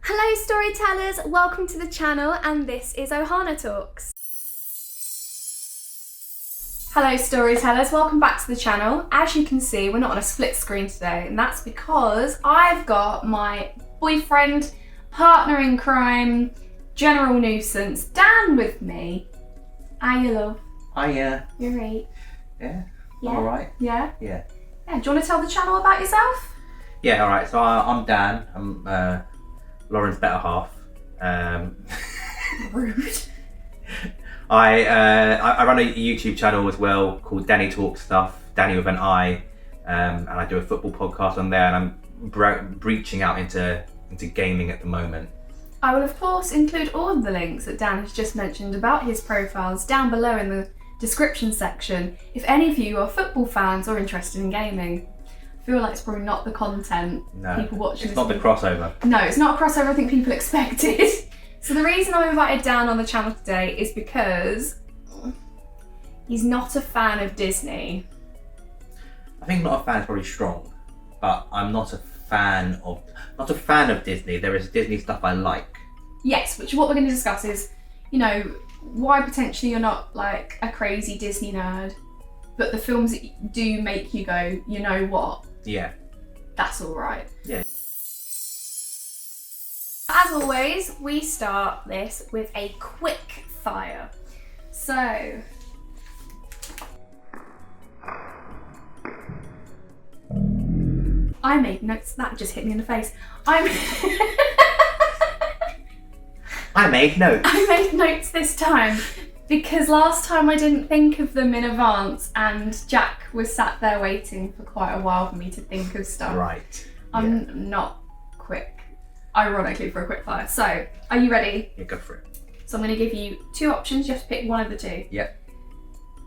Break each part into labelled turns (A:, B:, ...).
A: Hello storytellers, welcome to the channel and this is Ohana Talks. Hello storytellers, welcome back to the channel. As you can see, we're not on a split screen today, and that's because I've got my boyfriend, partner in crime, general nuisance, Dan with me. Hiya, love.
B: Hiya.
A: You're right.
B: Yeah?
A: Yeah.
B: All right?
A: Yeah?
B: Yeah.
A: Yeah, do you want to tell the channel about yourself?
B: Yeah, all right. So I'm Dan. I'm Lauren's better half.
A: Rude.
B: I run a YouTube channel as well called DanniTalksStuff, Danni with an I, and I do a football podcast on there, and I'm breaching out into gaming at the moment.
A: I will of course include all of the links that Dan has just mentioned about his profiles down below in the description section if any of you are football fans or interested in gaming. I feel like it's probably not the content people watching
B: it's not the crossover.
A: No, it's not a crossover I think people expected. So the reason I've invited Dan on the channel today is because he's not a fan of Disney.
B: I think not a fan is probably strong, but I'm not a fan of Disney. There is Disney stuff I like.
A: Yes, which what we're going to discuss is, you know, why potentially you're not like a crazy Disney nerd, but the films that do make you go, you know what?
B: Yeah.
A: That's all right.
B: Yeah.
A: As always, we start this with a quick fire. So, I made notes. That just hit me in the face. I
B: made notes.
A: I made notes this time because last time I didn't think of them in advance, and Jack was sat there waiting for quite a while for me to think of stuff.
B: Right.
A: I'm not quick, ironically, for a quick fire. So, are you ready?
B: Yeah, go for it.
A: So I'm going to give you two options. You have to pick one of the two.
B: Yep.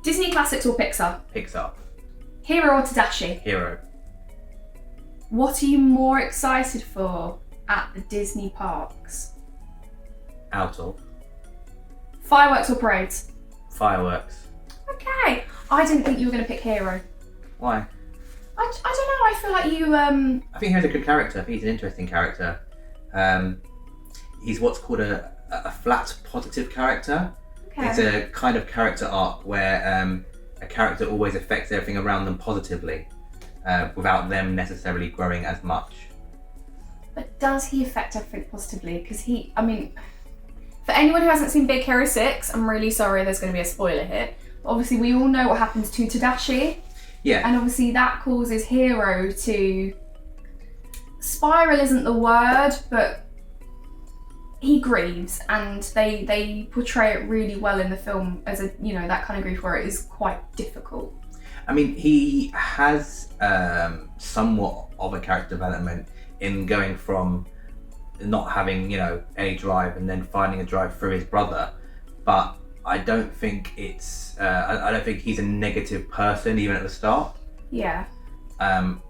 A: Disney classics or Pixar?
B: Pixar.
A: Hero or Tadashi?
B: Hero.
A: What are you more excited for at the Disney parks?
B: Out of.
A: Fireworks or parades?
B: Fireworks.
A: Okay. I didn't think you were going to pick Hero.
B: Why?
A: I don't know. I feel like you...
B: I think he's a good character. I think he's an interesting character. He's what's called a flat positive character.
A: Okay.
B: It's a kind of character arc where a character always affects everything around them positively, without them necessarily growing as much.
A: But does he affect everything positively? Because for anyone who hasn't seen Big Hero 6, I'm really sorry there's going to be a spoiler here. But obviously we all know what happens to Tadashi.
B: Yeah.
A: And obviously that causes Hero to... Spiral isn't the word, but he grieves, and they portray it really well in the film as a, you know, that kind of grief where it is quite difficult.
B: I mean, he has somewhat of a character development in going from not having, you know, any drive and then finding a drive through his brother, but I don't think it's I don't think he's a negative person even at the start.
A: Yeah.
B: And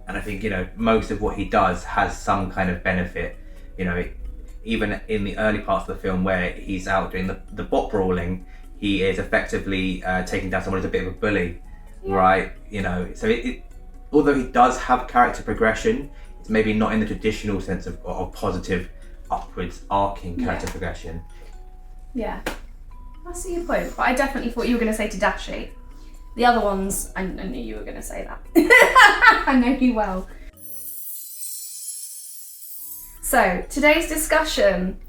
B: I think, you know, most of what he does has some kind of benefit. You know, even in the early parts of the film where he's out doing the bot brawling, he is effectively taking down someone who's a bit of a bully, right? You know, so although he does have character progression, it's maybe not in the traditional sense of positive, upwards arcing character progression. Yeah.
A: I see your point, but I definitely thought you were going to say Tadashi. The other ones, I knew you were going to say that. I know you well. So, today's discussion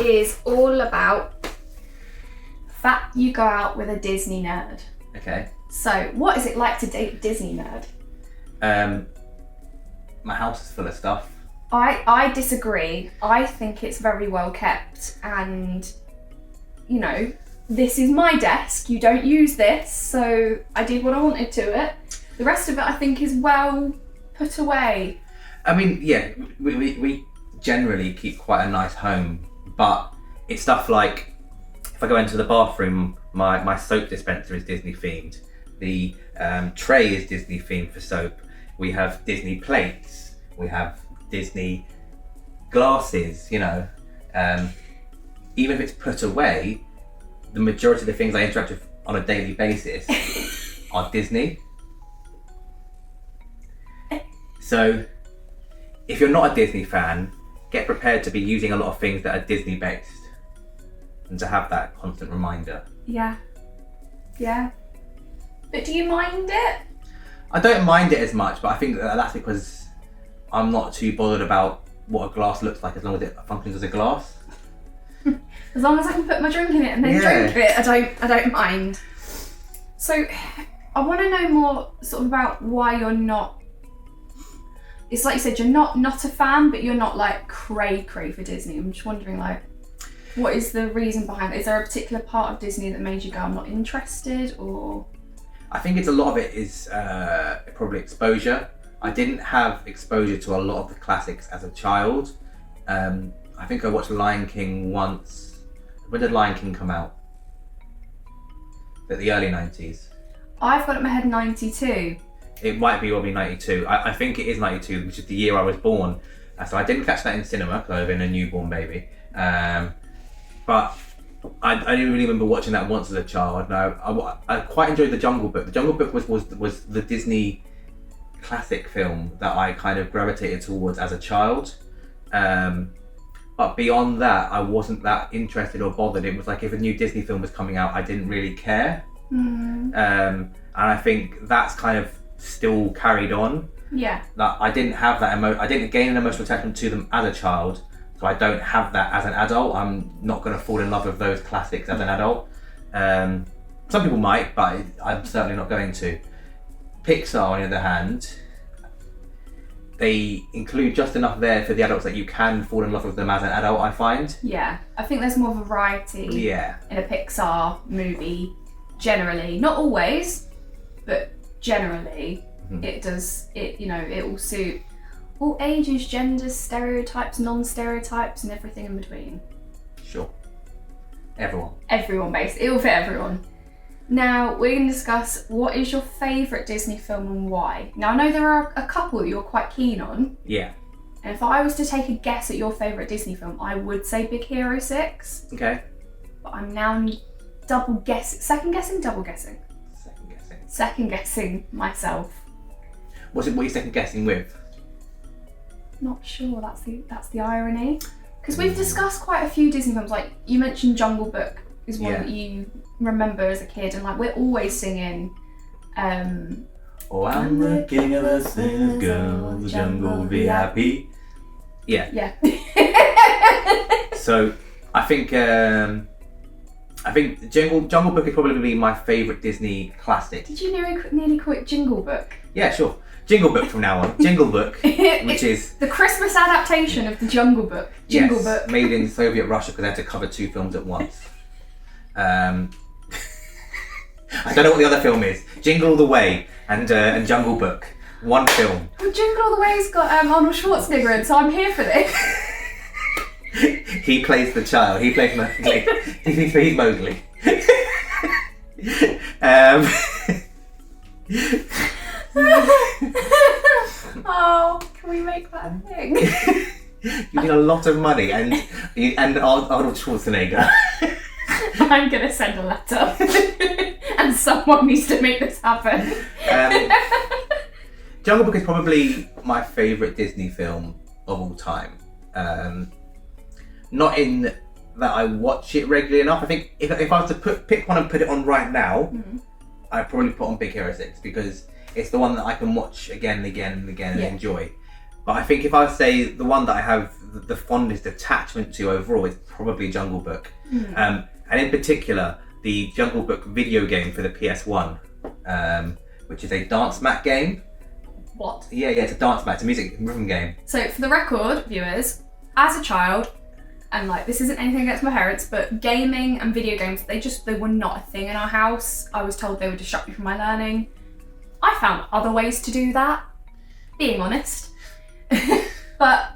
A: is all about the fact you go out with a Disney nerd.
B: Okay.
A: So, what is it like to date a Disney nerd?
B: My house is full of stuff.
A: I disagree. I think it's very well kept, and, you know, this is my desk, you don't use this, so I did what I wanted to it. The rest of it I think is well put away.
B: I mean, yeah, we generally keep quite a nice home, but it's stuff like, if I go into the bathroom, my soap dispenser is Disney themed. The tray is Disney themed for soap. We have Disney plates, we have Disney glasses, you know. Even if it's put away, the majority of the things I interact with on a daily basis are Disney. So if you're not a Disney fan, get prepared to be using a lot of things that are Disney based, and to have that constant reminder.
A: Yeah. But do you mind it?
B: I don't mind it as much, but I think that's because I'm not too bothered about what a glass looks like as long as it functions as a glass.
A: As long as I can put my drink in it and then drink it, I don't mind. So I want to know more sort of about why you're not. It's like you said, you're not a fan, but you're not like cray for Disney. I'm just wondering, like, what is the reason behind it? Is there a particular part of Disney that made you go, I'm not interested, or?
B: I think a lot of it is probably exposure. I didn't have exposure to a lot of the classics as a child. I think I watched Lion King once. When did Lion King come out? The early 90s.
A: I've got it in my head 92.
B: It might be 92. I think it is 92, which is the year I was born. So I didn't catch that in cinema because I've been a newborn baby. But I only really remember watching that once as a child. Now I quite enjoyed The Jungle Book. The Jungle Book was the Disney classic film that I kind of gravitated towards as a child. But beyond that, I wasn't that interested or bothered. It was like if a new Disney film was coming out, I didn't really care. And I think that's kind of still carried on.
A: Yeah.
B: That I didn't have that I didn't gain an emotional attachment to them as a child, so I don't have that as an adult. I'm not going to fall in love with those classics as an adult. Some people might, but I'm certainly not going to. Pixar, on the other hand, they include just enough there for the adults that you can fall in love with them as an adult, I find.
A: Yeah, I think there's more variety in a Pixar movie, generally. Not always, but generally it will suit all ages, genders, stereotypes, non-stereotypes, and everything in between.
B: Sure. Everyone.
A: Everyone, basically. It will fit everyone. Now, we're going to discuss what is your favourite Disney film and why. Now, I know there are a couple that you're quite keen on.
B: Yeah.
A: And if I was to take a guess at your favourite Disney film, I would say Big Hero 6.
B: Okay.
A: But I'm now second guessing myself.
B: What are you second guessing with?
A: Not sure, that's the irony. Because we've discussed quite a few Disney films, like you mentioned Jungle Book is one that you remember as a kid, and like we're always singing
B: Oh, I'm the king of the singers, girl, the jungle VIP. Yeah. So I think Jungle Book is probably my favourite Disney classic.
A: Did you nearly call it Jingle Book?
B: Yeah, sure. Jingle Book from now on. Jingle Book, which is
A: the Christmas adaptation of the Jungle Book. Jingle Book,
B: made in Soviet Russia because they had to cover two films at once. I don't know what the other film is. Jingle All the Way and Jungle Book. One film.
A: Well, Jingle All the Way's got Arnold Schwarzenegger in, so I'm here for this.
B: He plays the child. He plays Mowgli. He's Mowgli.
A: Oh, can we make that a thing?
B: You need a lot of money and Arnold Schwarzenegger.
A: I'm gonna send a letter, and someone needs to make this happen.
B: Jungle Book is probably my favourite Disney film of all time. Not in that I watch it regularly enough. I think if I was to pick one and put it on right now, I'd probably put on Big Hero 6 because it's the one that I can watch again and again and again and enjoy. But I think if I say the one that I have the fondest attachment to overall is probably Jungle Book. And in particular, the Jungle Book video game for the PS1, which is a dance mat game.
A: What?
B: Yeah, it's a dance mat. It's a music rhythm game.
A: So for the record, viewers, as a child, and like this isn't anything against my parents, but gaming and video games, they were not a thing in our house. I was told they would distract me from my learning. I found other ways to do that, being honest. But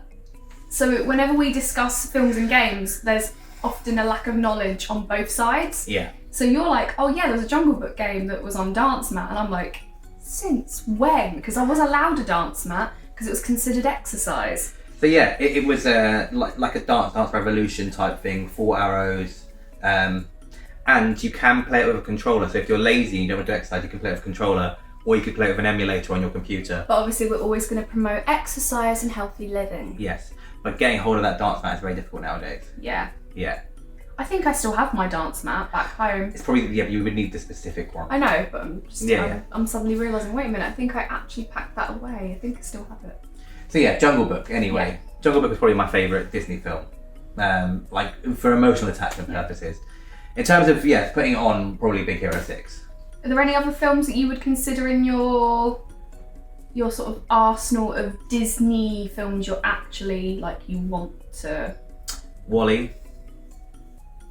A: so whenever we discuss films and games, there's often a lack of knowledge on both sides. Yeah. So you're like, oh yeah, there's a Jungle Book game that was on Dance Mat, and I'm like, since when? Because I was allowed a dance mat because it was considered exercise. So yeah, it was like a Dance Revolution type thing, 4 arrows, and you can play it with a controller. So if you're lazy and you don't want to do exercise, you can play it with a controller, or you could play it with an emulator on your computer. But obviously we're always going to promote exercise and healthy living. Yes.
B: But getting hold of that dance mat is very difficult nowadays.
A: Yeah.
B: Yeah.
A: I think I still have my dance mat back home.
B: It's probably, yeah, you would need the specific one.
A: I know, but I'm suddenly realising, wait a minute, I think I actually packed that away. I think I still have it.
B: So yeah, Jungle Book, anyway. Yeah. Jungle Book is probably my favourite Disney film. Like, for emotional attachment purposes. In terms of, putting it on, probably Big Hero 6.
A: Are there any other films that you would consider in your sort of arsenal of Disney films you're actually, like, you want to...
B: WALL-E.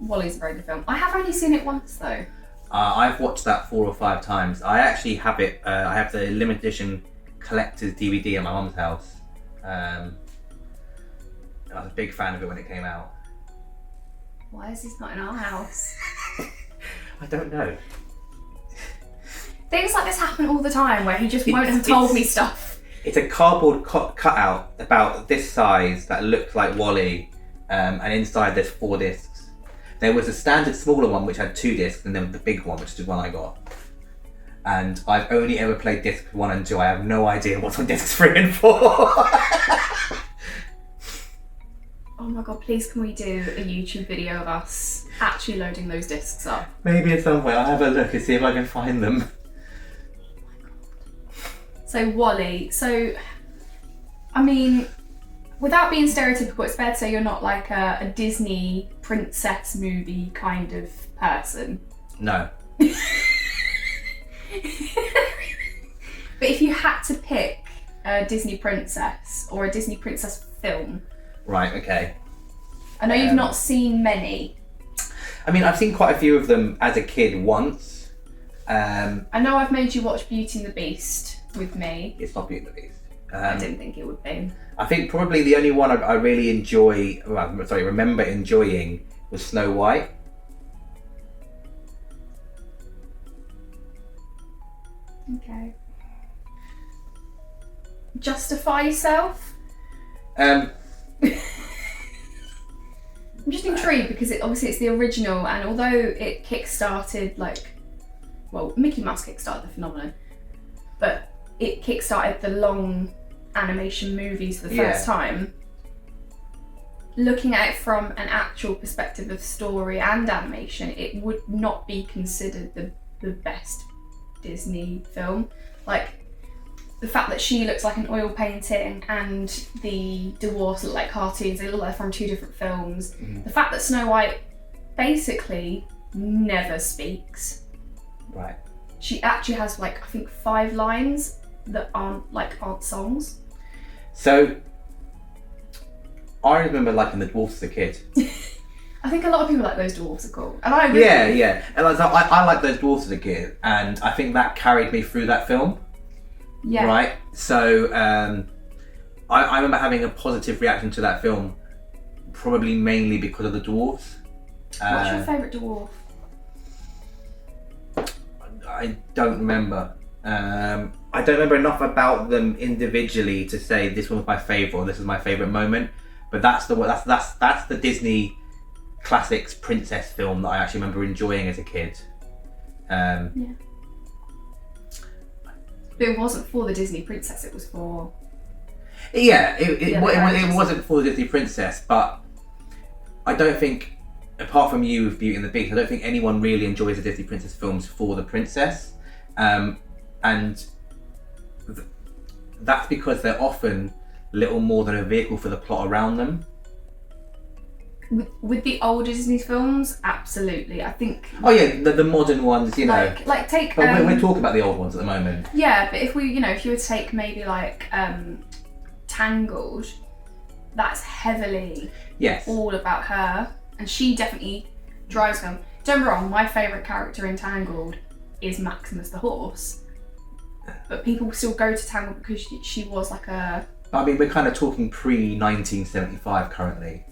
A: WALL-E's a very good film. I have only seen it once, though.
B: I've watched that 4 or 5 times. I actually have it, I have the limited edition collector's DVD at my mum's house. I was a big fan of it when it came out.
A: Why is this not in our house?
B: I don't know.
A: Things like this happen all the time where he just won't have told me stuff.
B: It's a cardboard cutout about this size that looks like WALL-E, and inside there's 4 discs. There was a standard smaller one which had 2 discs, and then the big one, which is the one I got. And I've only ever played discs 1 and 2. I have no idea what's on discs 3 and 4.
A: Oh my god, please can we do a YouTube video of us actually loading those discs up?
B: Maybe at some point. I'll have a look and see if I can find them.
A: Oh my god. So WALL-E. So, I mean, without being stereotypical, it's fair to say you're not like a Disney princess movie kind of person.
B: No.
A: But if you had to pick a Disney princess or a Disney princess film...
B: Right, okay.
A: I know you've not seen many.
B: I mean, I've seen quite a few of them as a kid once.
A: I know I've made you watch Beauty and the Beast with me.
B: It's not Beauty and the Beast.
A: I didn't think it would be.
B: I think probably the only one I really remember enjoying was Snow White.
A: Okay. Justify yourself?
B: Um...
A: I'm just intrigued because obviously it's the original, and although it kick-started Mickey Mouse kick-started the phenomenon, but it kick-started the long animation movies for the first time. Looking at it from an actual perspective of story and animation, it would not be considered the best Disney film. Like, the fact that she looks like an oil painting and the dwarfs look like cartoons, they look like from 2 different films. Mm-hmm. The fact that Snow White basically never speaks.
B: Right.
A: She actually has I think 5 lines that aren't songs.
B: So, I remember liking the dwarfs as a kid.
A: I think a lot of people like those dwarfs are cool. And I agree.
B: Yeah. And I liked those dwarfs as a kid, and I think that carried me through that film.
A: Yeah.
B: Right? So, I remember having a positive reaction to that film, probably mainly because of the dwarfs.
A: What's your favourite dwarf?
B: I don't remember. I don't remember enough about them individually to say this one was my favourite or this is my favourite moment. But that's the Disney classics princess film that I actually remember enjoying as a kid.
A: Yeah. But it wasn't for the Disney princess, it was for...
B: Yeah, it wasn't for the Disney princess, but I don't think, apart from you with Beauty and the Beast, I don't think anyone really enjoys the Disney princess films for the princess. And that's because they're often little more than a vehicle for the plot around them.
A: With the older Disney films, absolutely. I think.
B: Oh yeah, the modern ones, you know.
A: Like take.
B: But we're talking about the old ones at the moment.
A: Yeah, but if you were to take maybe Tangled, that's heavily all about her, and she definitely drives them. Don't get me wrong, my favourite character in Tangled is Maximus the horse, but people still go to Tangled because she was like a.
B: I mean, we're kind of talking pre-1975 currently.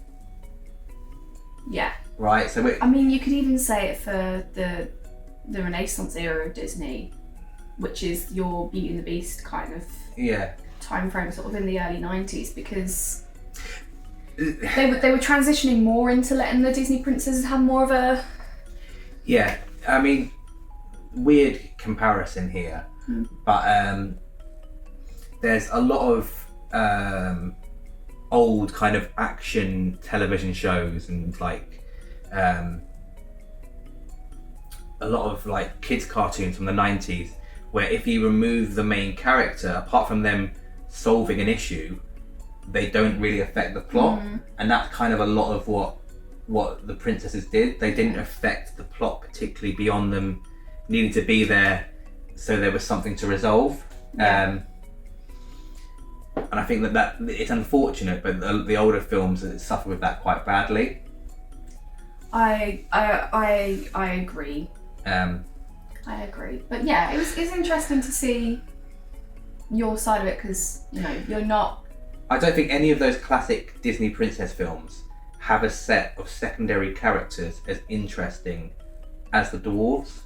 A: Yeah.
B: Right, so
A: I mean, you could even say it for the Renaissance era of Disney, which is your Beauty and the Beast kind of time frame, sort of in the early 90s, because they were transitioning more into letting the Disney princesses have more of a...
B: Yeah, I mean, weird comparison here, but there's a lot of old kind of action television shows and like a lot of like kids cartoons from the 90s, where if you remove the main character, apart from them solving an issue, they don't really affect the plot. And that's kind of a lot of what the princesses did. They didn't affect the plot particularly beyond them needing to be there so there was something to resolve. And I think that it's unfortunate, but the older films suffer with that quite badly.
A: I agree. I agree, but yeah, it's interesting to see your side of it, because you're not.
B: I don't think any of those classic Disney princess films have a set of secondary characters as interesting as the dwarves.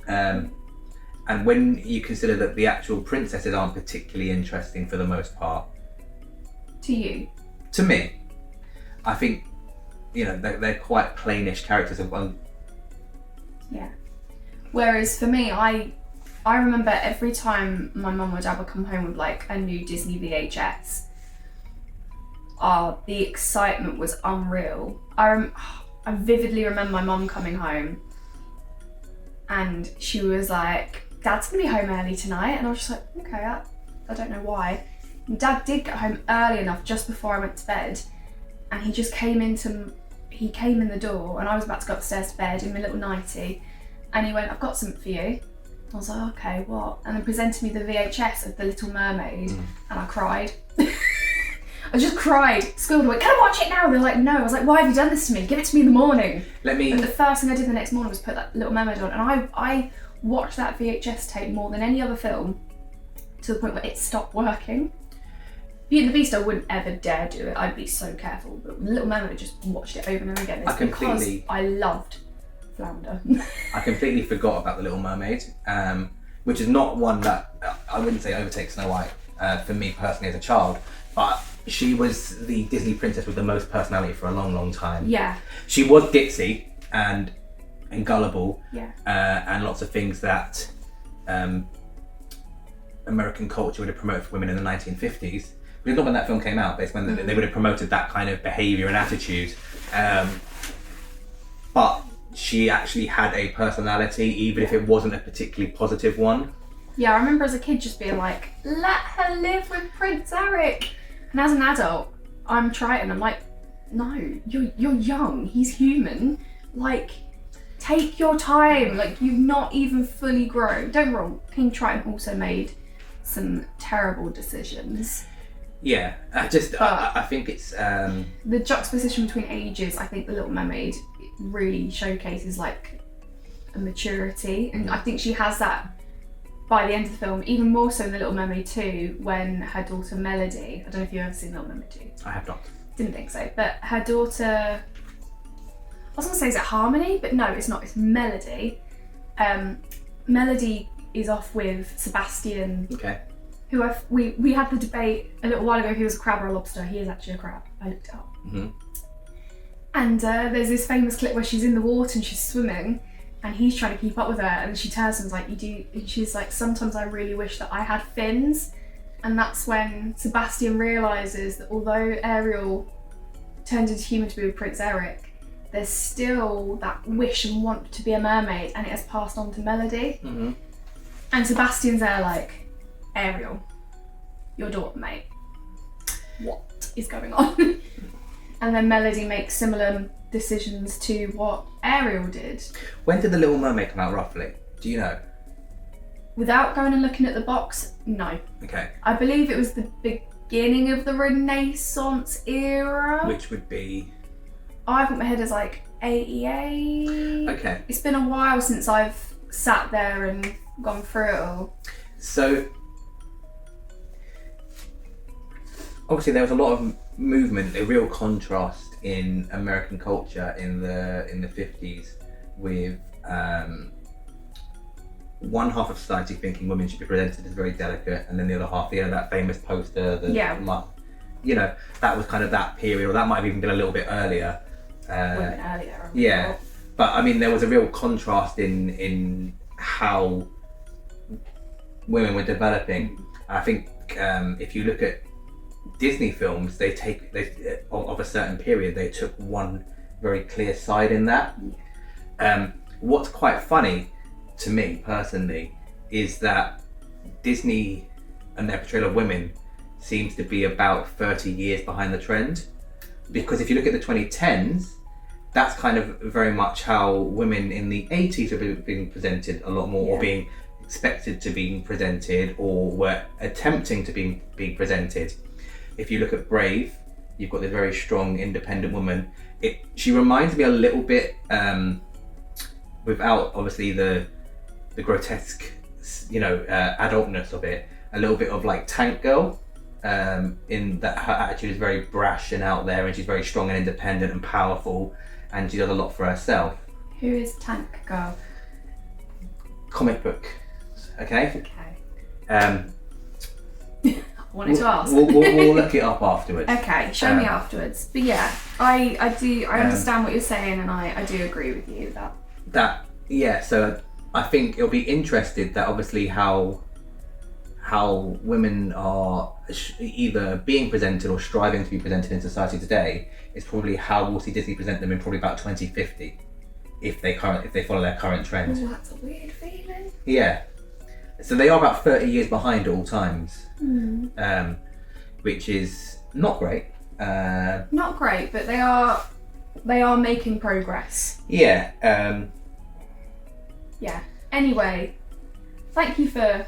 B: And when you consider that the actual princesses aren't particularly interesting for the most part.
A: To you?
B: To me. I think, they're quite plainish characters of one.
A: Yeah. Whereas for me, I remember every time my mum or dad would come home with like a new Disney VHS, the excitement was unreal. I vividly remember my mum coming home and she was like, Dad's gonna be home early tonight, and I was just like, okay, I don't know why. And Dad did get home early enough just before I went to bed, and he just came in the door, and I was about to go upstairs to bed in my little nightie, and he went, I've got something for you. I was like, okay, what? And then presented me the VHS of The Little Mermaid, and I cried. I just cried, squealed away, can I watch it now? They're like, no. I was like, why have you done this to me? Give it to me in the morning. And the first thing I did the next morning was put that Little Mermaid on, and I watched that VHS tape more than any other film, to the point where it stopped working. Beauty and the Beast, I wouldn't ever dare do it. I'd be so careful. But Little Mermaid, I just watched it over and over again. It's because I loved Flounder.
B: I completely forgot about The Little Mermaid, which is not one that I wouldn't say overtakes Snow White for me personally as a child, but she was the Disney princess with the most personality for a long, long time.
A: Yeah.
B: She was ditzy and gullible,
A: yeah,
B: and lots of things that American culture would have promoted for women in the 1950s. But it's not when that film came out, but it's when they would have promoted that kind of behaviour and attitude. But she actually had a personality, even if it wasn't a particularly positive one.
A: Yeah, I remember as a kid just being like, let her live with Prince Eric. And as an adult, I'm Triton. I'm like, no, you're young. He's human. Like, take your time. Like, you've not even fully grown. Don't get me wrong, King Triton also made some terrible decisions.
B: Yeah, I think it's...
A: the juxtaposition between ages, I think The Little Mermaid really showcases like a maturity, and I think she has that by the end of the film, even more so in The Little Mermaid 2, when her daughter Melody, I don't know if you've ever seen Little Mermaid 2.
B: I have not.
A: Didn't think so, but her daughter, I was gonna say, is it Harmony? But no, it's not, it's Melody. Melody is off with Sebastian.
B: Okay.
A: Who we had the debate a little while ago, he was a crab or a lobster. He is actually a crab. I looked it up.
B: Mm-hmm.
A: And there's this famous clip where she's in the water and she's swimming, and he's trying to keep up with her, and she turns and is like, you do, and she's like, sometimes I really wish that I had fins. And that's when Sebastian realises that although Ariel turned into human to be with Prince Eric, there's still that wish and want to be a mermaid, and it has passed on to Melody.
B: Mm-hmm.
A: And Sebastian's there like, Ariel, your daughter, mate. What is going on? And then Melody makes similar decisions to what Ariel did.
B: When did The Little Mermaid come out, roughly? Do you know?
A: Without going and looking at the box, no.
B: Okay.
A: I believe it was the beginning of the Renaissance era.
B: Which would be?
A: I've got my head as like 88.
B: Okay.
A: It's been a while since I've sat there and gone through it all.
B: So, obviously there was a lot of movement, a real contrast in American culture in the 50s with one half of society thinking women should be presented as very delicate, and then the other half, that famous poster, that was kind of that period, or that might have even been a little bit earlier.
A: Women earlier.
B: Yeah, but I mean there was a real contrast in how women were developing. I think if you look at Disney films, of a certain period, they took one very clear side in that. What's quite funny to me personally is that Disney and their portrayal of women seems to be about 30 years behind the trend, because if you look at the 2010s, that's kind of very much how women in the 80s were being presented a lot more, or being expected to be presented, or were attempting to be presented. If you look at Brave, you've got this very strong, independent woman. She reminds me a little bit, without obviously the grotesque, adultness of it, a little bit of like Tank Girl, in that her attitude is very brash and out there, and she's very strong and independent and powerful, and she does a lot for herself.
A: Who is Tank Girl?
B: Comic book. Okay.
A: I wanted to ask.
B: We'll look it up afterwards.
A: Okay, show me afterwards. But yeah, I understand what you're saying, and I do agree with you with that. So I think it'll be interesting that obviously how women are either being presented or striving to be presented in society today is probably how we'll see Disney present them in probably about 2050, if they follow their current trend. Oh, that's a weird feeling.
B: Yeah. So they are about 30 years behind at all times, which is not great.
A: Not great, but they are making progress.
B: Yeah.
A: Yeah. Anyway, thank you for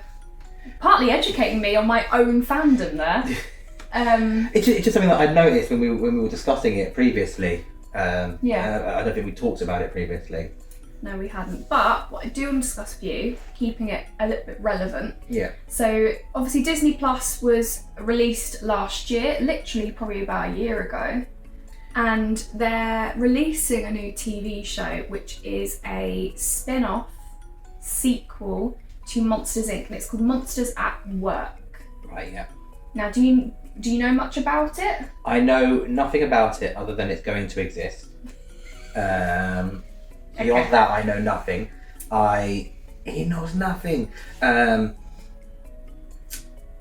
A: partly educating me on my own fandom there.
B: It's just something that I noticed when we were discussing it previously. I don't think we talked about it previously.
A: No, we hadn't. But what I do want to discuss with you, keeping it a little bit relevant.
B: Yeah.
A: So obviously Disney Plus was released last year, literally probably about a year ago. And they're releasing a new TV show, which is a spin-off sequel to Monsters Inc. and it's called Monsters at Work.
B: Right, yeah.
A: Now, do you know much about it?
B: I know nothing about it other than it's going to exist. Beyond that, I know nothing. He knows nothing. I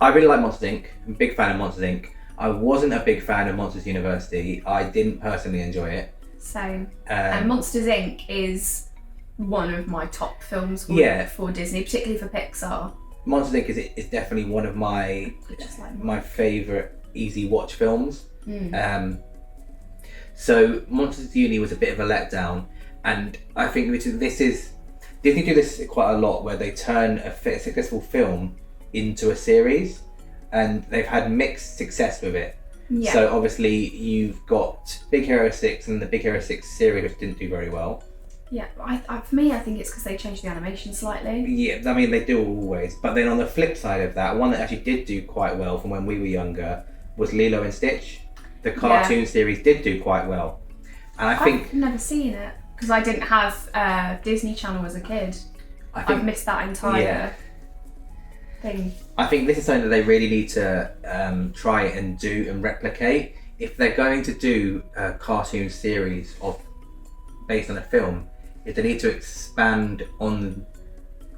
B: really like Monsters Inc. I'm a big fan of Monsters Inc. I wasn't a big fan of Monsters University. I didn't personally enjoy it.
A: Same. And Monsters Inc. is one of my top films for Disney, particularly for Pixar.
B: Monsters Inc. is definitely one of my favourite easy watch films. So Monsters Uni was a bit of a letdown, and I think this is Disney do this quite a lot, where they turn a successful film into a series, and they've had mixed success with it. Yeah. So obviously you've got Big Hero 6 and the Big Hero 6 series, which didn't do very well.
A: Yeah, for me, I think it's because they changed the animation slightly.
B: Yeah, I mean, they do always. But then on the flip side of that, one that actually did do quite well from when we were younger was Lilo and Stitch. The cartoon series did do quite well. And I've
A: never seen it, because I didn't have Disney Channel as a kid. I've missed that entire thing. I
B: think this is something that they really need to try and do and replicate. If they're going to do a cartoon series based on a film, is they need to expand on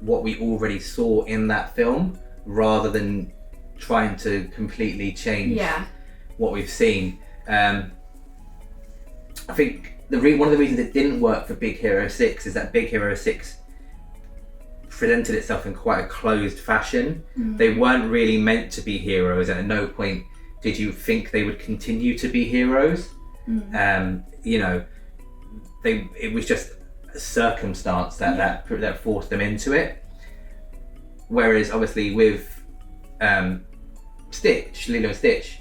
B: what we already saw in that film, rather than trying to completely change what we've seen. I think one of the reasons it didn't work for Big Hero 6 is that Big Hero 6 presented itself in quite a closed fashion. They weren't really meant to be heroes, and at no point did you think they would continue to be heroes. It was just a circumstance that forced them into it. Whereas obviously with Lilo and Stitch,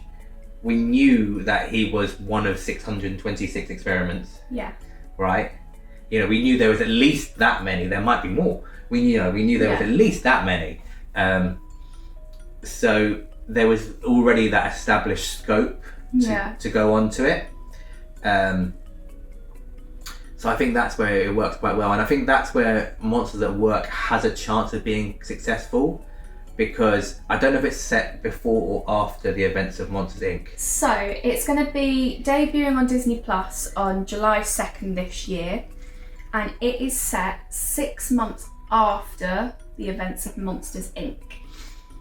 B: we knew that he was one of 626 experiments.
A: Yeah.
B: Right? We knew there was at least that many. There might be more. We knew there was at least that many. So there was already that established scope to go on to it. So I think that's where it works quite well, and I think that's where Monsters at Work has a chance of being successful, because I don't know if it's set before or after the events of Monsters Inc.
A: So it's going to be debuting on Disney Plus on July 2nd this year, and it is set 6 months after the events of Monsters Inc.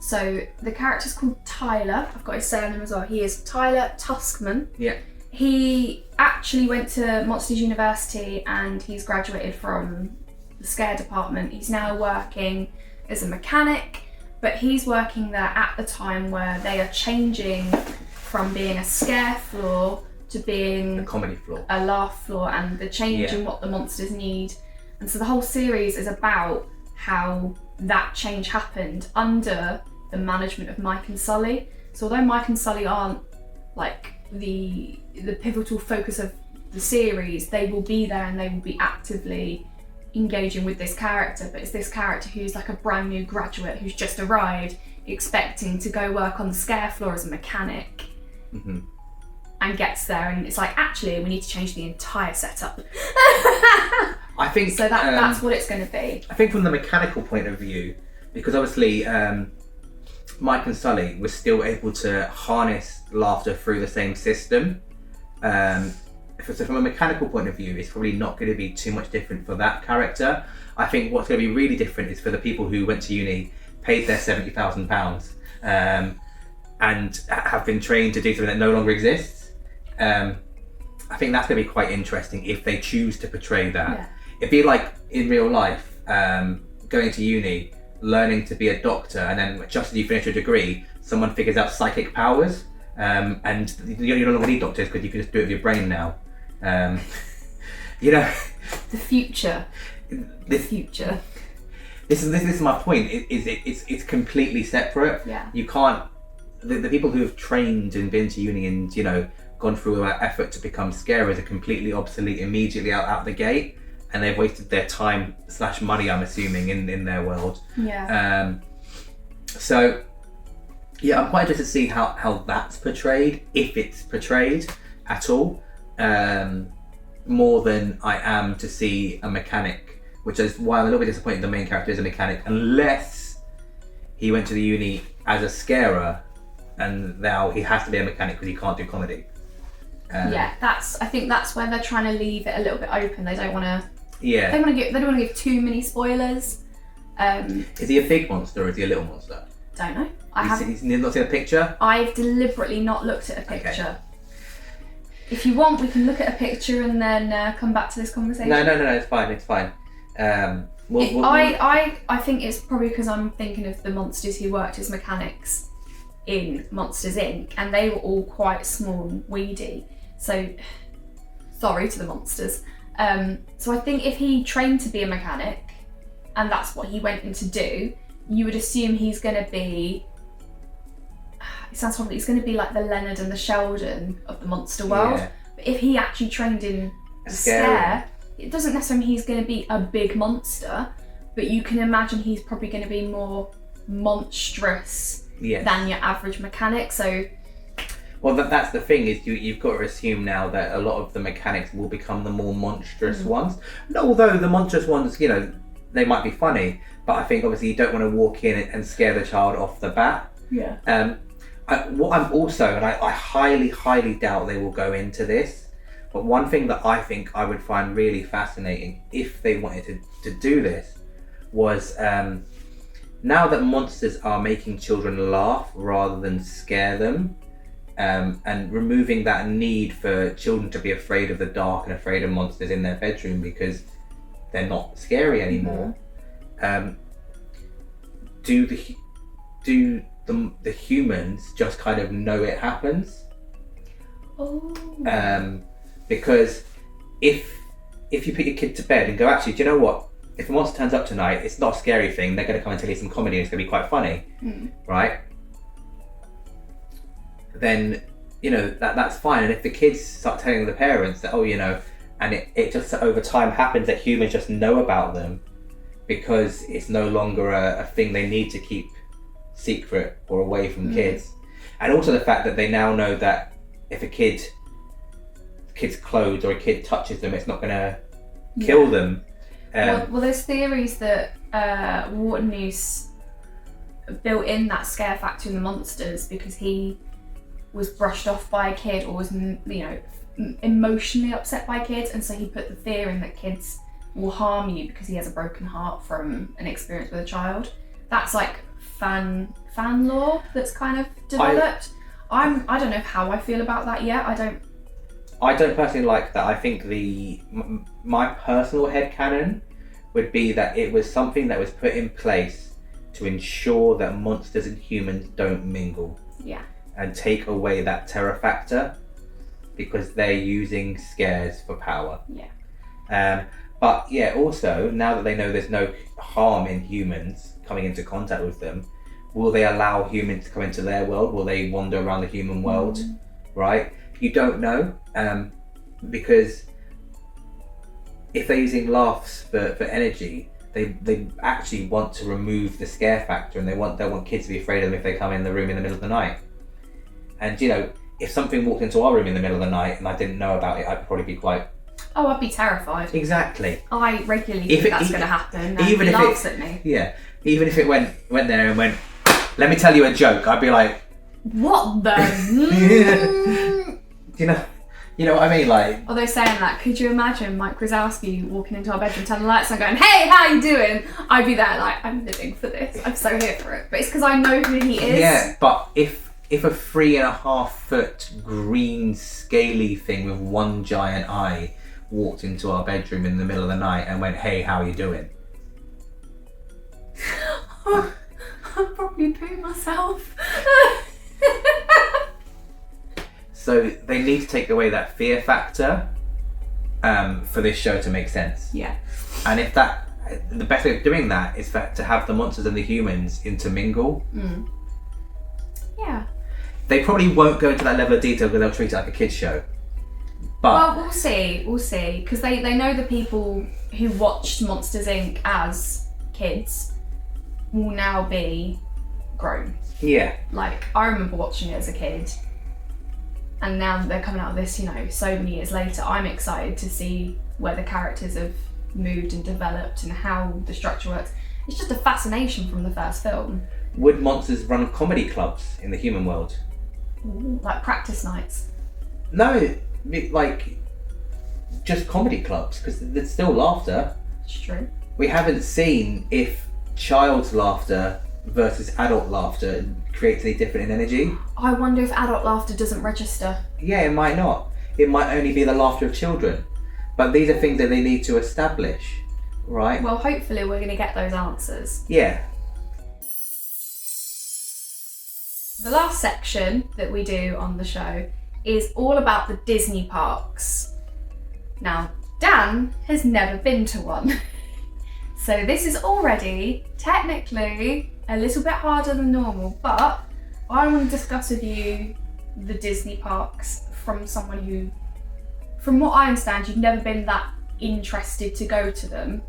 A: So the character's called Tyler. I've got his surname as well. He is Tyler Tuskman.
B: Yeah.
A: He actually went to Monsters University and he's graduated from the scare department. He's now working as a mechanic, but he's working there at the time where they are changing from being a scare floor to being
B: a comedy floor,
A: a laugh floor, and the change in what the monsters need. And so the whole series is about how that change happened under the management of Mike and Sully. So although Mike and Sully aren't like the pivotal focus of the series, they will be there and they will be actively engaging with this character, but it's this character who's like a brand new graduate who's just arrived expecting to go work on the scare floor as a mechanic.
B: Mm-hmm.
A: And gets there and it's like, actually we need to change the entire setup.
B: I think
A: so that's what it's going to be.
B: I think from the mechanical point of view, because obviously Mike and Sully were still able to harness laughter through the same system. So from a mechanical point of view, it's probably not going to be too much different for that character. I think what's going to be really different is for the people who went to uni, paid their £70,000, and have been trained to do something that no longer exists. I think that's going to be quite interesting if they choose to portray that.
A: Yeah.
B: It'd be like in real life, going to uni, learning to be a doctor, and then just as you finish your degree, someone figures out psychic powers, and you no longer need doctors because you can just do it with your brain now. You know,
A: the future. The future.
B: This is my point. It's completely separate.
A: Yeah.
B: You can't. The people who have trained and been to uni and gone through that effort to become scarers are completely obsolete immediately out the gate, and they've wasted their time / money, I'm assuming, in their world.
A: Yeah.
B: So yeah, I'm quite interested to see how that's portrayed, if it's portrayed at all, more than I am to see a mechanic, which is why I'm a little bit disappointed the main character is a mechanic, unless he went to the uni as a scarer and now he has to be a mechanic because he can't do comedy.
A: Yeah, I think that's where they're trying to leave it a little bit open. They don't want to.
B: Yeah.
A: They don't want to give too many spoilers.
B: Is he a big monster or is he a little monster?
A: Don't know.
B: He's not seen a picture?
A: I've deliberately not looked at a picture. Okay. If you want, we can look at a picture and then come back to this conversation.
B: No, it's fine.
A: I think it's probably because I'm thinking of the monsters who worked as mechanics in Monsters Inc. and they were all quite small and weedy. So, sorry to the monsters. So I think if he trained to be a mechanic and that's what he went in to do, you would assume he's going to be, it sounds horrible, he's going to be like the Leonard and the Sheldon of the monster world. Yeah. But if he actually trained in a scare, it doesn't necessarily mean he's going to be a big monster, but you can imagine he's probably going to be more monstrous than your average mechanic. So,
B: well, that's the thing, is you've got to assume now that a lot of the mechanics will become the more monstrous ones. Although the monstrous ones, they might be funny, but I think obviously you don't want to walk in and scare the child off the bat.
A: Yeah.
B: What I'm also, and I highly, highly doubt they will go into this, but one thing that I think I would find really fascinating if they wanted to do this was, now that monsters are making children laugh rather than scare them, and removing that need for children to be afraid of the dark and afraid of monsters in their bedroom because they're not scary anymore. Do the humans just kind of know it happens? Because if you put your kid to bed and go, actually, do you know what? If a monster turns up tonight, it's not a scary thing. They're going to come and tell you some comedy and it's going to be quite funny, right? Then, that's fine. And if the kids start telling the parents that, and it just over time happens that humans just know about them because it's no longer a thing they need to keep secret or away from kids. And also the fact that they now know that if a kid's clothes or a kid touches them, it's not going to kill them.
A: Well, there's theories that Waternoose built in that scare factor in the monsters because he was brushed off by a kid or was, emotionally upset by kids, and so he put the fear in that kids will harm you because he has a broken heart from an experience with a child. That's like fan lore that's kind of developed. I don't know how I feel about that yet.
B: I don't personally like that. I think my personal headcanon would be that it was something that was put in place to ensure that monsters and humans don't mingle.
A: Yeah.
B: And take away that terror factor, because they're using scares for power.
A: Yeah.
B: But yeah, also, now that they know there's no harm in humans coming into contact with them, will they allow humans to come into their world? Will they wander around the human world? Right? You don't know, because if they're using laughs for energy, they actually want to remove the scare factor, and they want kids to be afraid of them if they come in the room in the middle of the night. And you know, if something walked into our room in the middle of the night and I didn't know about it, I'd probably be quite...
A: Oh, I'd be terrified.
B: Exactly.
A: I regularly think that's going to happen. And
B: even
A: he
B: if
A: laughs at me.
B: Yeah. Even if it went there and went, let me tell you a joke, I'd be like...
A: What the...
B: You know what I mean? Like...
A: Although saying that, could you imagine Mike Wazowski walking into our bedroom, turning the lights on, going, "Hey, how you doing?" I'd be there like, I'm living for this. I'm so here for it. But it's because I know who he is.
B: Yeah, but if a 3.5 foot green scaly thing with one giant eye walked into our bedroom in the middle of the night and went, "Hey, how you doing?"
A: I'd probably poo myself.
B: So they need to take away that fear factor for this show to make sense.
A: Yeah.
B: And if the best way of doing that is to have the monsters and the humans intermingle.
A: Yeah.
B: They probably won't go into that level of detail because they'll treat it like a kid's show. But
A: well, we'll see, because they know the people who watched Monsters Inc. as kids will now be grown.
B: Yeah.
A: Like, I remember watching it as a kid, and now that they're coming out of this, so many years later, I'm excited to see where the characters have moved and developed and how the structure works. It's just a fascination from the first film.
B: Would monsters run comedy clubs in the human world?
A: Ooh, like practice nights?
B: No, like just comedy clubs, because there's still laughter.
A: It's true.
B: We haven't seen if child's laughter versus adult laughter creates any different in energy.
A: I wonder if adult laughter doesn't register.
B: Yeah, it might not. It might only be the laughter of children. But these are things that they need to establish, right?
A: Well, hopefully we're going to get those answers.
B: Yeah.
A: The last section that we do on the show is all about the Disney parks. Now, Dan has never been to one. So this is already technically a little bit harder than normal, but I want to discuss with you the Disney parks from someone who, from what I understand, you've never been that interested to go to them.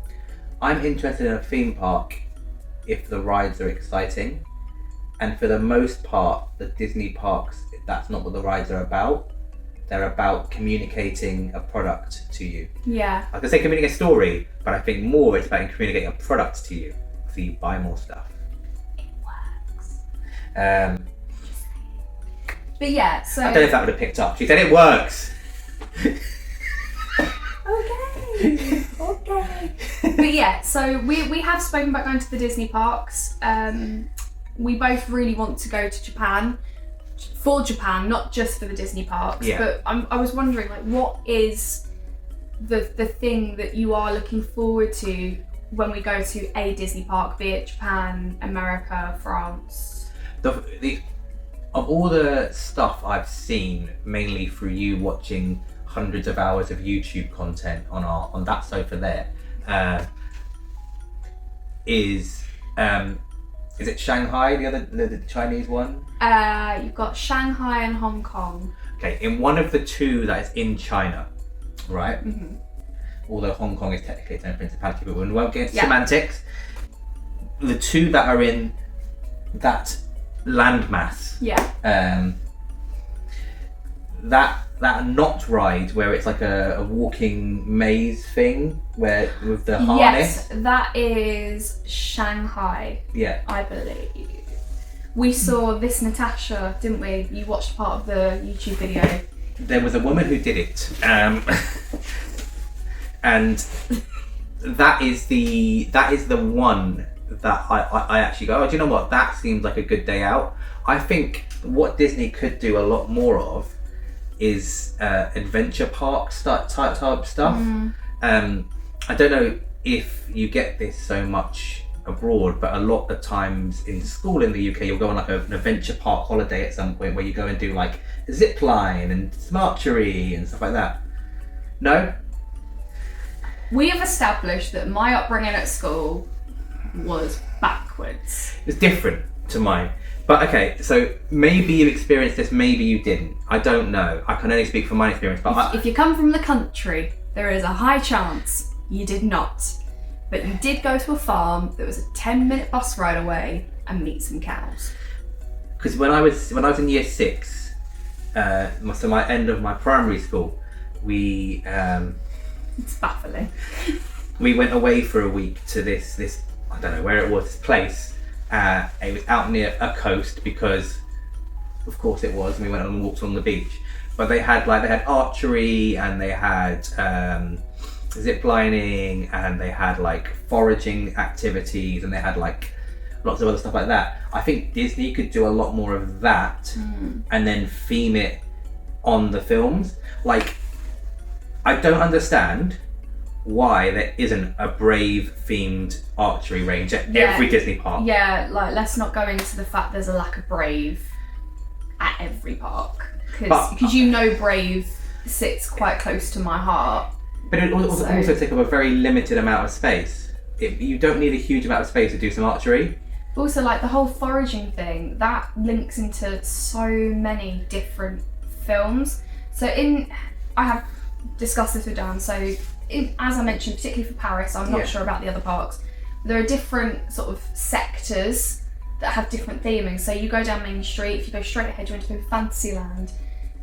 B: I'm interested in a theme park if the rides are exciting. And for the most part, the Disney parks, that's not what the rides are about. They're about communicating a product to you.
A: Yeah.
B: I could say communicating a story, but I think more it's about communicating a product to you, so you buy more stuff.
A: It works. But yeah, so...
B: I don't know if that would have picked up. She said it works.
A: Okay. But yeah, so we have spoken about going to the Disney parks. We both really want to go to Japan, for Japan, not just for the Disney parks.
B: Yeah.
A: But I was wondering, like, what is the thing that you are looking forward to when we go to a Disney park, be it Japan, America, France?
B: Of all the stuff I've seen, mainly through you watching hundreds of hours of YouTube content on that sofa there, is it Shanghai, the Chinese one?
A: You've got Shanghai and Hong Kong.
B: Okay, in one of the two that is in China, right?
A: Mm-hmm.
B: Although Hong Kong is technically its own principality, but we won't get into semantics. The two that are in that landmass.
A: Yeah.
B: That not ride where it's like a walking maze thing where with the harness.
A: Yes, that is Shanghai.
B: Yeah.
A: I believe. We saw this Natasha, didn't we? You watched part of the YouTube video.
B: There was a woman who did it, and that is the one that I actually go, oh, do you know what? That seems like a good day out. I think what Disney could do a lot more of is adventure park type stuff. I don't know if you get this so much abroad, but a lot of times in school in the UK, you'll go on like an adventure park holiday at some point where you go and do like zip line and smarchery and stuff like that. No?
A: We have established that my upbringing at school was backwards.
B: It's different to mine. But okay, so maybe you experienced this, maybe you didn't. I don't know. I can only speak from my experience. But
A: if you come from the country, there is a high chance you did not. But you did go to a farm that was a 10-minute bus ride away and meet some cows.
B: Because when I was in year 6, so my end of my primary school, we
A: it's baffling.
B: We went away for a week to this I don't know where it was, this place. It was out near a coast because, of course, it was. And we went on walks on the beach. But they had archery and they had zip lining and they had like foraging activities and they had like lots of other stuff like that. I think Disney could do a lot more of that and then theme it on the films. Like, I don't understand why there isn't a Brave themed archery range at every Disney park.
A: Yeah, like let's not go into the fact there's a lack of Brave at every park because you know Brave sits quite close to my heart.
B: But it also take up a very limited amount of space. You don't need a huge amount of space to do some archery.
A: Also, like the whole foraging thing, that links into so many different films. So I have discussed this with Dan, so as I mentioned, particularly for Paris, I'm not sure about the other parks, there are different sort of sectors that have different theming. So you go down Main Street, if you go straight ahead, you're into Fantasyland,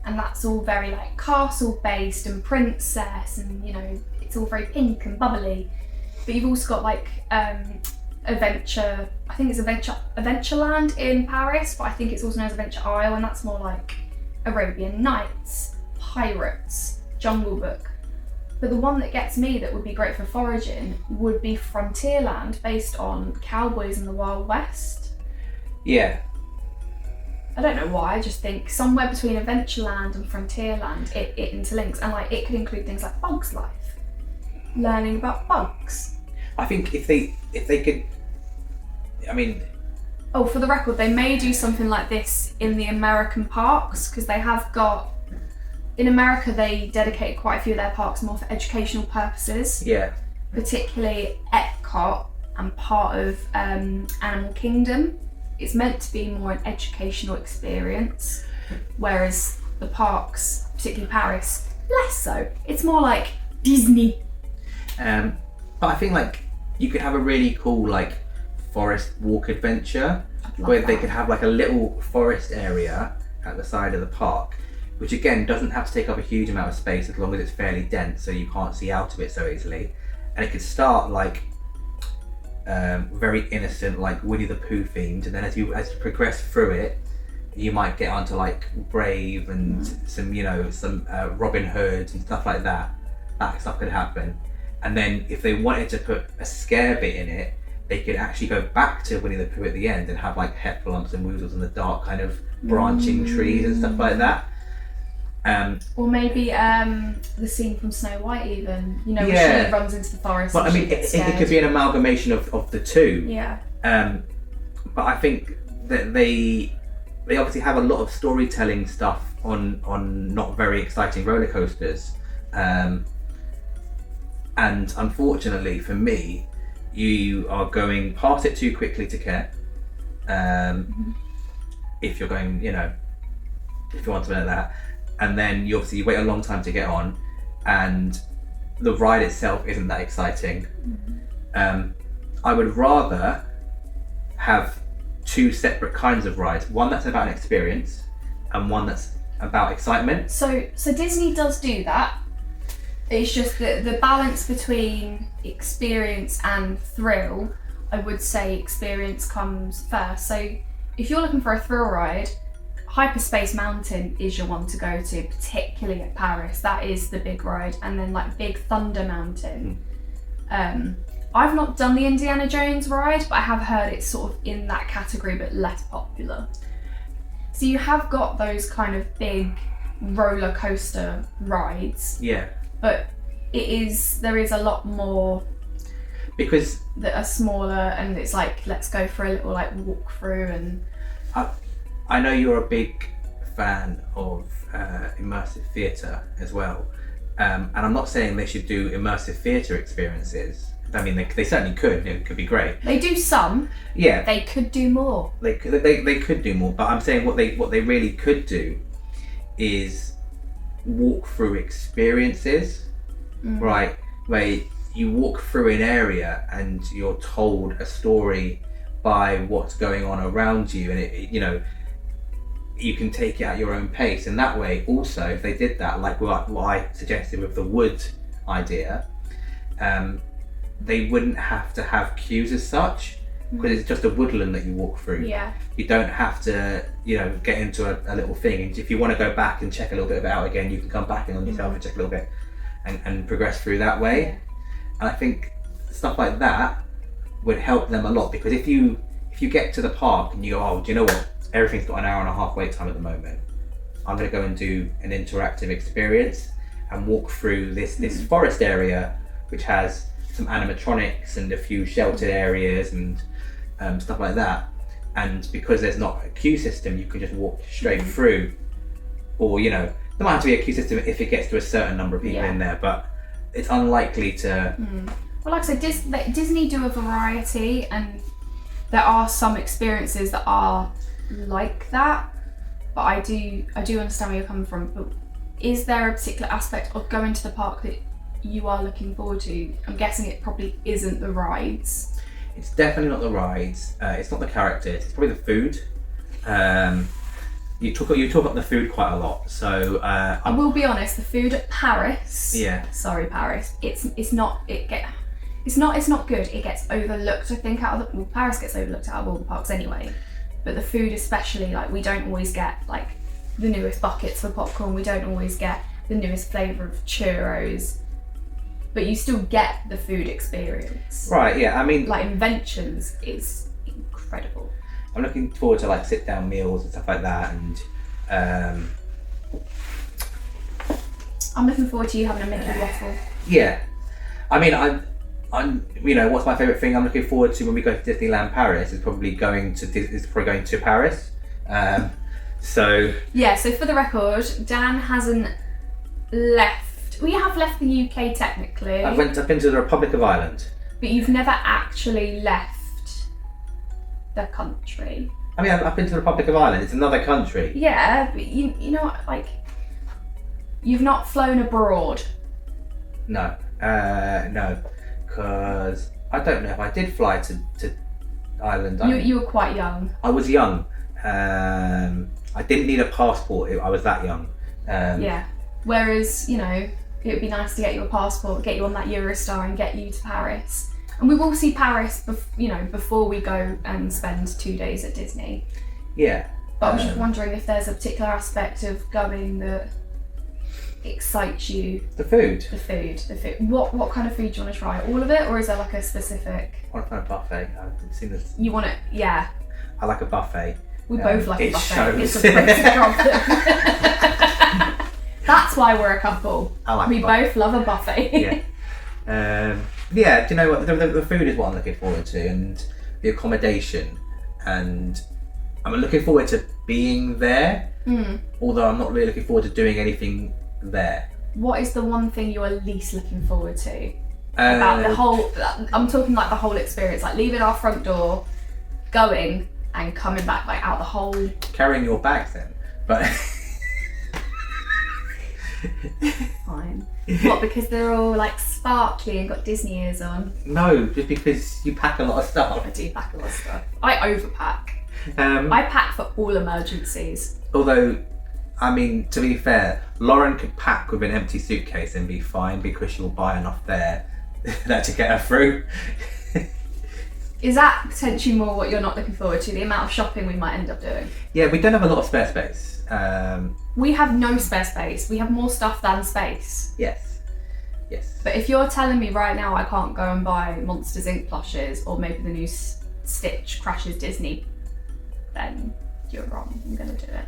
A: and that's all very like castle based and princess, and you know, it's all very pink and bubbly. But you've also got like Adventure, I think it's Adventureland in Paris, but I think it's also known as Adventure Isle, and that's more like Arabian Nights, Pirates, Jungle Book. But the one that gets me that would be great for foraging would be Frontierland, based on cowboys in the Wild West.
B: Yeah.
A: I don't know why, I just think somewhere between Adventureland and Frontierland it interlinks, and like it could include things like bugs life, learning about bugs.
B: I think if they could, I mean...
A: Oh, for the record, they may do something like this in the American parks, because they have got... In America, they dedicated quite a few of their parks more for educational purposes.
B: Yeah.
A: Particularly Epcot and part of Animal Kingdom. It's meant to be more an educational experience, whereas the parks, particularly Paris, less so. It's more like Disney.
B: But I think like you could have a really cool like forest walk adventure where they could have like a little forest area at the side of the park, which again doesn't have to take up a huge amount of space as long as it's fairly dense so you can't see out of it so easily. And it could start like very innocent, like Winnie the Pooh themed, and then as you progress through it, you might get onto like Brave and some Robin Hood and stuff like that. That stuff could happen. And then if they wanted to put a scare bit in it, they could actually go back to Winnie the Pooh at the end and have like heffalumps and woozles in the dark kind of branching trees and stuff like that.
A: Or maybe the scene from Snow White even, where she runs into the forest.
B: Well, I mean, it could be an amalgamation of the two.
A: Yeah.
B: But I think that they obviously have a lot of storytelling stuff on not very exciting roller coasters. And unfortunately for me, you are going past it too quickly to care. If you're going, if you want something like that. And then you wait a long time to get on, and the ride itself isn't that exciting. I would rather have two separate kinds of rides. One that's about an experience, and one that's about excitement.
A: So Disney does do that. It's just that the balance between experience and thrill, I would say experience comes first. So if you're looking for a thrill ride, Hyperspace Mountain is your one to go to, particularly at Paris. That is the big ride. And then like Big Thunder Mountain. I've not done the Indiana Jones ride, but I have heard it's sort of in that category, but less popular. So you have got those kind of big roller coaster rides.
B: Yeah.
A: But there is a lot more
B: because
A: that are smaller, and it's like, let's go for a little like walk through. And
B: I know you're a big fan of immersive theatre as well, and I'm not saying they should do immersive theatre experiences. I mean, they certainly could. It could be great.
A: They do some.
B: Yeah.
A: They could do more.
B: They could do more, but I'm saying what they really could do is walk through experiences, right? Where you walk through an area and you're told a story by what's going on around you, and you can take it at your own pace. And that way, also, if they did that, like what I suggested with the wood idea, they wouldn't have to have queues as such, because it's just a woodland that you walk through.
A: Yeah.
B: You don't have to, get into a little thing. And if you want to go back and check a little bit of it out again, you can come back in on yourself and check a little bit and progress through that way.
A: Yeah.
B: And I think stuff like that would help them a lot, because if you get to the park and you go, oh, do you know what? Everything's got an hour and a half wait time at the moment. I'm going to go and do an interactive experience and walk through this forest area, which has some animatronics and a few sheltered areas and stuff like that. And because there's not a queue system, you can just walk straight through. Or, there might have to be a queue system if it gets to a certain number of people in there, but it's unlikely to...
A: Well, like I said, Disney do a variety, and there are some experiences that are like that, but I do understand where you're coming from. But is there a particular aspect of going to the park that you are looking forward to? I'm guessing it probably isn't the rides.
B: It's definitely not the rides. It's not the characters. It's probably the food. You talk up the food quite a lot. So
A: I will be honest. The food at Paris.
B: Yeah.
A: Sorry, Paris. It's not good. It gets overlooked. I think Paris gets overlooked out of all the parks anyway. But the food especially, like, we don't always get like the newest buckets for popcorn. We don't always get the newest flavour of churros. But you still get the food experience.
B: Right, yeah, I mean...
A: Like, Inventions is incredible.
B: I'm looking forward to, like, sit-down meals and stuff like that, and...
A: I'm looking forward to you having a Mickey waffle.
B: Yeah. I mean, I'm what's my favourite thing I'm looking forward to when we go to Disneyland Paris is probably going to Paris. So... Yeah,
A: so for the record, Dan hasn't left. We have left the UK technically.
B: I've been to the Republic of Ireland.
A: But you've never actually left the country.
B: I mean, I've been to the Republic of Ireland. It's another country.
A: Yeah, but you know what, like, you've not flown abroad.
B: No, because I don't know if I did fly to Ireland.
A: You were quite young.
B: I was young. I didn't need a passport. I was that young.
A: Yeah. Whereas, it would be nice to get you a passport, get you on that Eurostar and get you to Paris. And we will see Paris, before we go and spend 2 days at Disney.
B: Yeah.
A: But I was just wondering if there's a particular aspect of going that excites you.
B: The food.
A: The food. What kind of food do you want to try? All of it, or is there like a specific?
B: I want to find a buffet. I've seen this.
A: You want it? Yeah.
B: I like a buffet.
A: We both like a buffet.
B: Shows.
A: It's a pretty problem. That's why we're a couple. We both love a buffet.
B: Yeah. Do you know what? The food is what I'm looking forward to, and the accommodation, and I'm looking forward to being there. Although I'm not really looking forward to doing anything there.
A: What is the one thing you are least looking forward to about the whole? I'm talking like the whole experience, like leaving our front door, going and coming back, like out the whole.
B: Carrying your bags then, but.
A: Fine. What, because they're all like sparkly and got Disney ears on?
B: No, just because you pack a lot of stuff.
A: I do pack a lot of stuff. I overpack. I pack for all emergencies.
B: Although, I mean, to be fair, Lauren could pack with an empty suitcase and be fine because she'll buy enough there that to get her through.
A: Is that potentially more what you're not looking forward to? The amount of shopping we might end up doing?
B: Yeah, we don't have a lot of spare space.
A: We have no spare space. We have more stuff than space.
B: Yes. Yes.
A: But if you're telling me right now I can't go and buy Monsters Inc. plushes or maybe the new Stitch Crashes Disney, then you're wrong. I'm going to do it.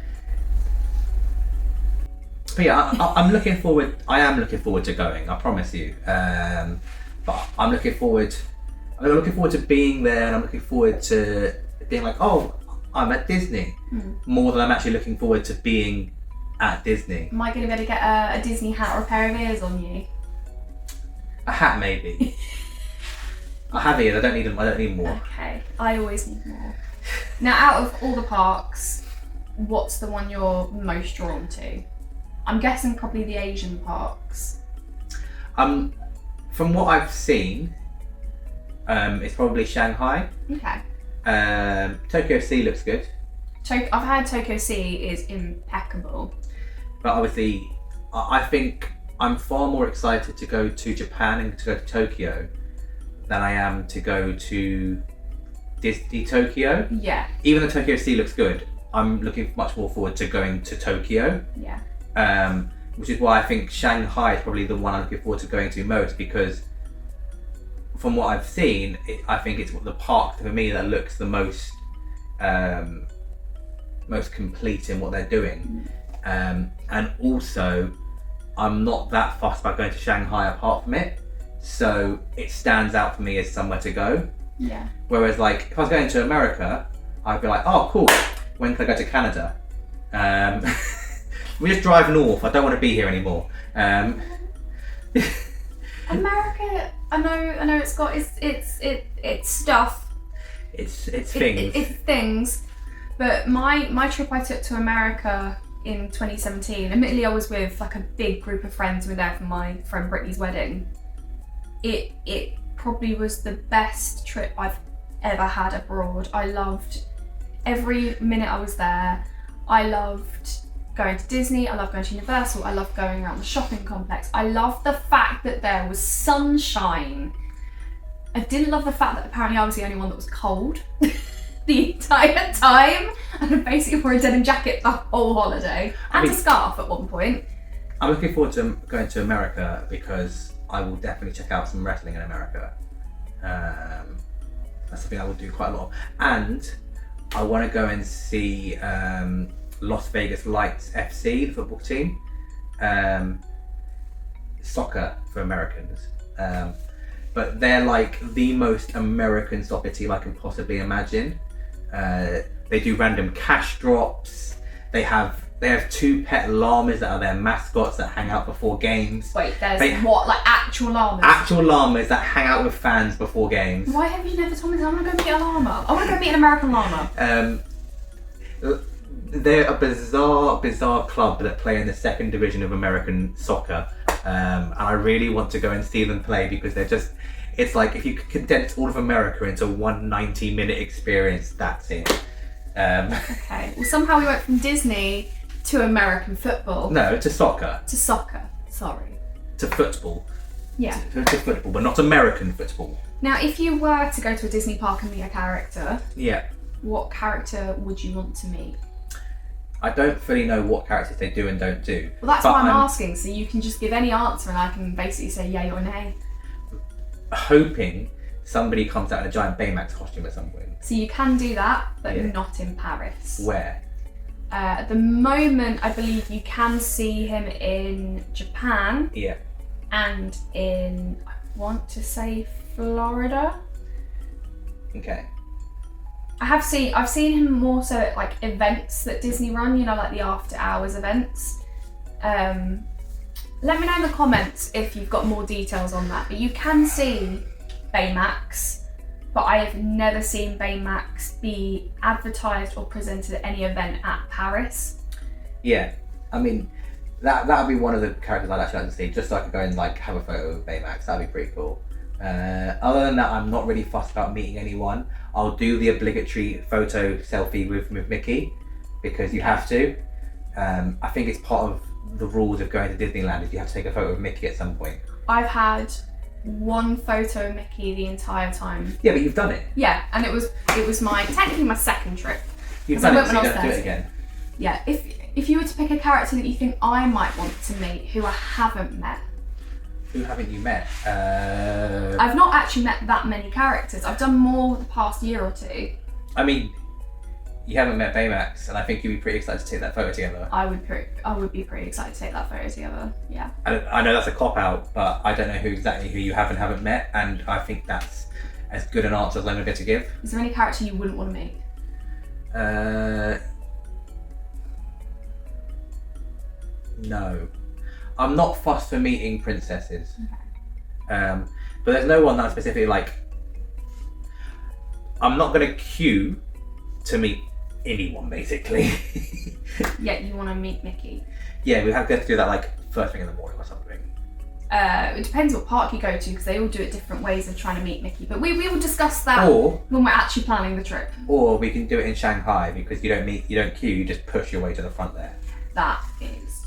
B: But yeah, I'm looking forward. I am looking forward to going. I promise you. But I'm looking forward. I'm looking forward to being there, and I'm looking forward to being like, oh, I'm at Disney, more than I'm actually looking forward to being at Disney.
A: Am I going to be able to get a Disney hat or a pair of ears on you?
B: A hat, maybe. I have ears. I don't need them. I don't need more.
A: Okay, I always need more. Now, out of all the parks, what's the one you're most drawn to? I'm guessing probably the Asian parks.
B: From what I've seen, it's probably Shanghai.
A: Okay.
B: Tokyo Sea looks good.
A: I've heard Tokyo Sea is impeccable.
B: But obviously, I think I'm far more excited to go to Japan and to go to Tokyo than I am to go to Disney Tokyo.
A: Yeah.
B: Even though Tokyo Sea looks good, I'm looking much more forward to going to Tokyo.
A: Yeah.
B: Which is why I think Shanghai is probably the one I'm looking forward to going to most, because from what I've seen, I think it's the park for me that looks the most most complete in what they're doing. And also, I'm not that fussed about going to Shanghai apart from it, so it stands out for me as somewhere to go.
A: Yeah.
B: Whereas, like, if I was going to America, I'd be like, oh, cool, when can I go to Canada? We just drive north. I don't want to be here anymore.
A: America, I know it's got it's stuff.
B: It's things.
A: It's things. But my trip I took to America in 2017, admittedly I was with like a big group of friends who were there for my friend Brittany's wedding. It probably was the best trip I've ever had abroad. I loved every minute I was there. I loved going to Disney, I love going to Universal, I love going around the shopping complex. I love the fact that there was sunshine. I didn't love the fact that apparently I was the only one that was cold the entire time, and I basically wore a denim jacket the whole holiday and a scarf at one point.
B: I'm looking forward to going to America because I will definitely check out some wrestling in America. That's something I will do quite a lot of. And I want to go and see Las Vegas Lights FC, the football team. Soccer for Americans. But they're like the most American soccer team I can possibly imagine. They do random cash drops. They have 2 pet llamas that are their mascots that hang out before games.
A: Wait, what, like actual llamas?
B: Actual llamas that hang out with fans before games.
A: Why have you never told me that? I want to go meet a llama. I want to go meet an American llama.
B: They're a bizarre club that play in the 2nd division of American soccer. And I really want to go and see them play because it's like if you could condense all of America into one 90-minute experience, that's it.
A: Okay, well somehow we went from Disney to American football.
B: No, to soccer.
A: To soccer, sorry.
B: To football.
A: Yeah.
B: To football, but not American football.
A: Now, if you were to go to a Disney park and meet a character,
B: yeah,
A: what character would you want to meet?
B: I don't fully know what characters they do and don't do.
A: Well, that's why I'm asking, so you can just give any answer and I can basically say yay or nay.
B: Hoping somebody comes out in a giant Baymax costume at some point.
A: So you can do that, but not in Paris.
B: Where?
A: At the moment, I believe you can see him in Japan.
B: Yeah.
A: And in, I want to say, Florida.
B: Okay.
A: I've seen him more so at like events that Disney run, you know, like the after hours events. Let me know in the comments if you've got more details on that. But you can see Baymax, but I have never seen Baymax be advertised or presented at any event at Paris.
B: Yeah, I mean, that would be one of the characters I'd actually like to see, just so I could go and like have a photo of Baymax. That'd be pretty cool. Other than that, I'm not really fussed about meeting anyone. I'll do the obligatory photo selfie with Mickey because you have to. I think it's part of the rules of going to Disneyland is you have to take a photo of Mickey at some point.
A: I've had one photo of Mickey the entire time.
B: Yeah, but you've done it.
A: Yeah, and it was technically my 2nd trip.
B: You've done it, so you don't have to do it again.
A: Yeah, if you were to pick a character that you think I might want to meet who I haven't met,
B: Who haven't you met?
A: I've not actually met that many characters. I've done more the past year or two.
B: I mean, you haven't met Baymax, and I think you'd be pretty excited to take that photo together.
A: I would be pretty excited to take that photo together. Yeah.
B: I know that's a cop out, but I don't know exactly who you haven't met, and I think that's as good an answer as I'm going to give.
A: Is there any character you wouldn't want to meet?
B: No. I'm not fussed for meeting princesses.
A: Okay.
B: But there's no one that specifically like. I'm not going to queue to meet anyone, basically.
A: Yeah, you want to meet Mickey.
B: Yeah, we have to do that like first thing in the morning or something.
A: It depends what park you go to because they all do it different ways of trying to meet Mickey. But we will discuss that when we're actually planning the trip.
B: Or we can do it in Shanghai because you don't queue, you just push your way to the front there.
A: That is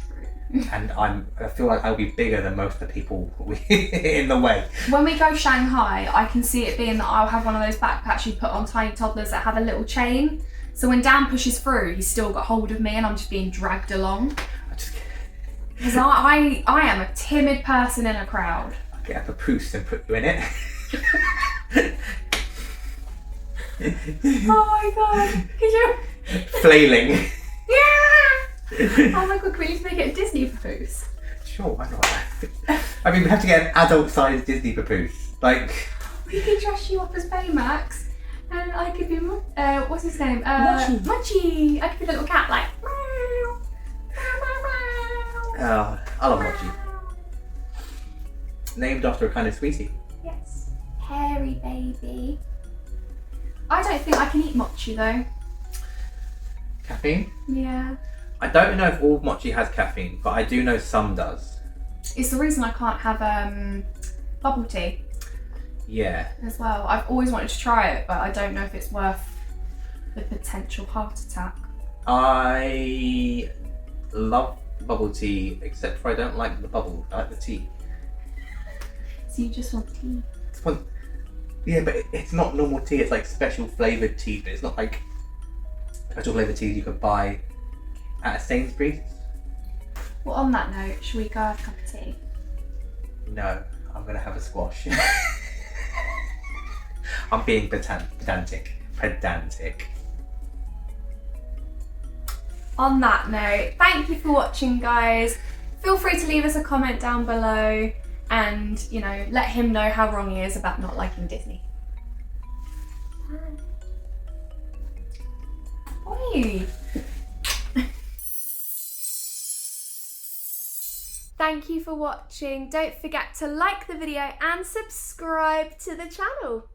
A: true.
B: And I feel like I'll be bigger than most of the people in the way.
A: When we go Shanghai, I can see it being that I'll have one of those backpacks you put on tiny toddlers that have a little chain. So when Dan pushes through, he's still got hold of me and I'm just being dragged along. Because I am a timid person in a crowd.
B: I'll get a papoose and put you in it.
A: Oh my god. Could you?
B: Flailing.
A: Yeah! Oh my god, can we just make it a Disney papoose?
B: Sure, why not? I mean, we have to get an adult-sized Disney papoose. Like...
A: We could dress you up as Baymax. And I could be, what's his name?
B: Mochi.
A: I could be the little cat, like...
B: I love Mochi. Named after a kind of sweetie.
A: Yes. Hairy baby. I don't think I can eat Mochi though.
B: Caffeine?
A: Yeah.
B: I don't know if all Mochi has caffeine, but I do know some does.
A: It's the reason I can't have bubble tea.
B: Yeah.
A: As well. I've always wanted to try it, but I don't know if it's worth the potential heart attack.
B: I love bubble tea, except for I don't like the bubble. I like the tea.
A: So you just want tea?
B: Yeah, but it's not normal tea. It's like special flavoured tea. But it's not like special flavoured tea you could buy at a Sainsbury's.
A: Well, on that note, should we go have a cup of tea?
B: No, I'm gonna have a squash. I'm being pedantic.
A: On that note, thank you for watching, guys. Feel free to leave us a comment down below and, you know, let him know how wrong he is about not liking Disney. Bye. Thank you for watching. Don't forget to like the video and subscribe to the channel.